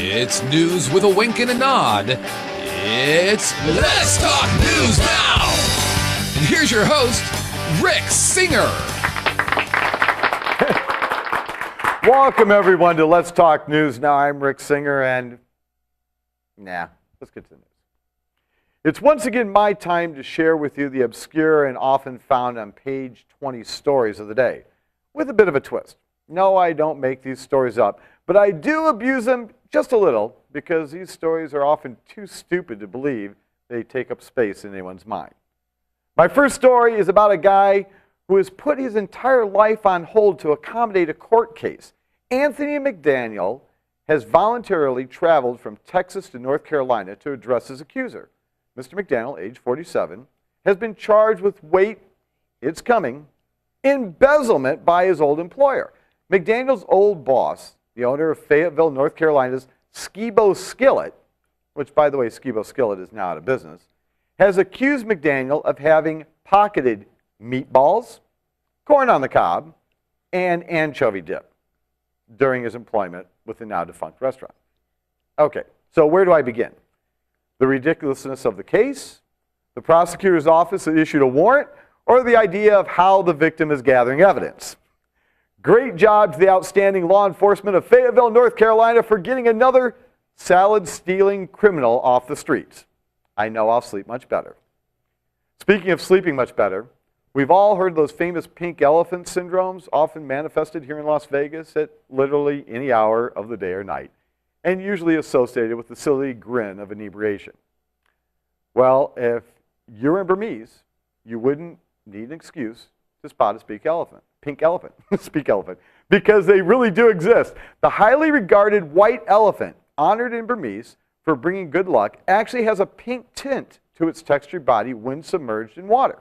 It's news with a wink and a nod. It's Let's Talk News Now! And here's your host, Rick Singer. Welcome, everyone, to Let's Talk News Now. I'm Rick Singer, and let's get to the news. It's once again my time to share with you the obscure and often found on page 20 stories of the day, with a bit of a twist. No, I don't make these stories up, but I do abuse them just a little because these stories are often too stupid to believe they take up space in anyone's mind. My first story is about a guy who has put his entire life on hold to accommodate a court case. Anthony McDaniel has voluntarily traveled from Texas to North Carolina to address his accuser. Mr. McDaniel, age 47, has been charged with, wait, it's coming, embezzlement by his old employer. McDaniel's old boss, the owner of Fayetteville, North Carolina's Skibo Skillet, which, by the way, Skibo Skillet is now out of business, has accused McDaniel of having pocketed meatballs, corn on the cob, and anchovy dip during his employment with the now-defunct restaurant. Okay, so where do I begin? The ridiculousness of the case, the prosecutor's office that issued a warrant, or the idea of how the victim is gathering evidence? Great job to the outstanding law enforcement of Fayetteville, North Carolina for getting another salad-stealing criminal off the streets. I know I'll sleep much better. Speaking of sleeping much better, we've all heard those famous pink elephant syndromes, often manifested here in Las Vegas at literally any hour of the day or night, and usually associated with the silly grin of inebriation. Well, if you're in Burmese, you wouldn't need an excuse to spot a pink elephant, speak elephant, because they really do exist. The highly regarded white elephant, honored in Burmese for bringing good luck, actually has a pink tint to its textured body when submerged in water.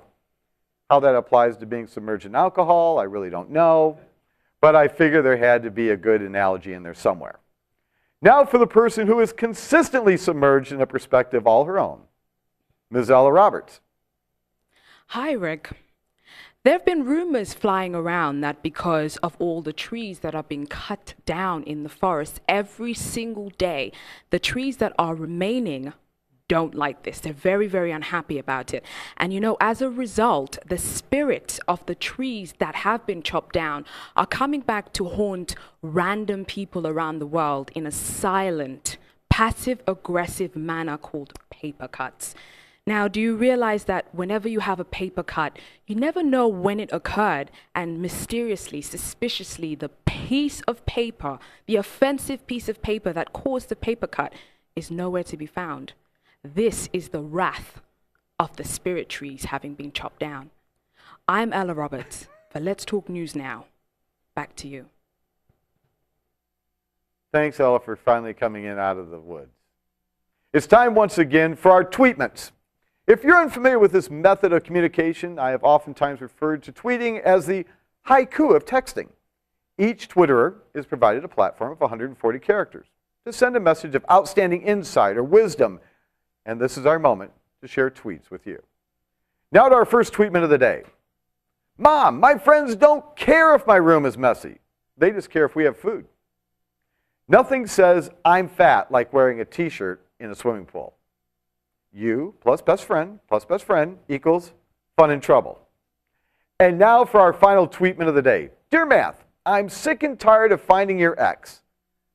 How that applies to being submerged in alcohol, I really don't know, but I figure there had to be a good analogy in there somewhere. Now for the person who is consistently submerged in a perspective all her own, Ms. Ella Roberts. Hi, Rick. There have been rumors flying around that because of all the trees that are being cut down in the forest every single day, the trees that are remaining don't like this. They're very, very unhappy about it. And you know, as a result, the spirit of the trees that have been chopped down are coming back to haunt random people around the world in a silent, passive-aggressive manner called paper cuts. Now, do you realize that whenever you have a paper cut, you never know when it occurred, and mysteriously, suspiciously, the piece of paper, the offensive piece of paper that caused the paper cut, is nowhere to be found? This is the wrath of the spirit trees having been chopped down. I'm Ella Roberts for Let's Talk News Now. Back to you. Thanks, Ella, for finally coming in out of the woods. It's time once again for our tweetments. If you're unfamiliar with this method of communication, I have oftentimes referred to tweeting as the haiku of texting. Each Twitterer is provided a platform of 140 characters to send a message of outstanding insight or wisdom, and this is our moment to share tweets with you. Now to our first tweetment of the day. Mom, my friends don't care if my room is messy. They just care if we have food. Nothing says I'm fat like wearing a t-shirt in a swimming pool. You plus best friend equals fun and trouble. And now for our final tweetment of the day. Dear Math, I'm sick and tired of finding your ex.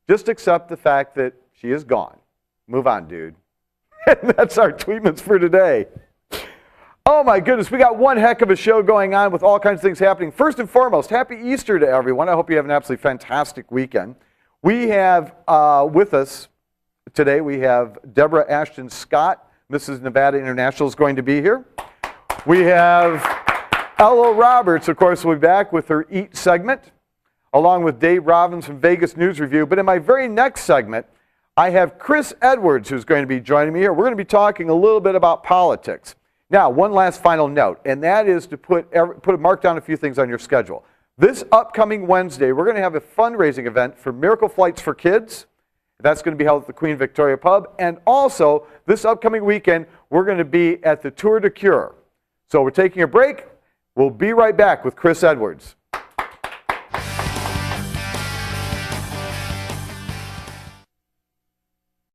Just accept the fact that she is gone. Move on, dude. And that's our tweetments for today. Oh my goodness, we got one heck of a show going on with all kinds of things happening. First and foremost, happy Easter to everyone. I hope you have an absolutely fantastic weekend. We have with us today, we have Deborah Ashton Scott. Mrs. Nevada International is going to be here. We have Ella Roberts, of course, will be back with her Eat segment, along with Dave Robbins from Vegas News Review. But in my very next segment, I have Chris Edwards, who's going to be joining me here. We're going to be talking a little bit about politics. Now, one last final note, and that is to mark down a few things on your schedule. This upcoming Wednesday, we're going to have a fundraising event for Miracle Flights for Kids. That's going to be held at the Queen Victoria Pub. And also, this upcoming weekend, we're going to be at the Tour de Cure. So we're taking a break. We'll be right back with Chris Edwards.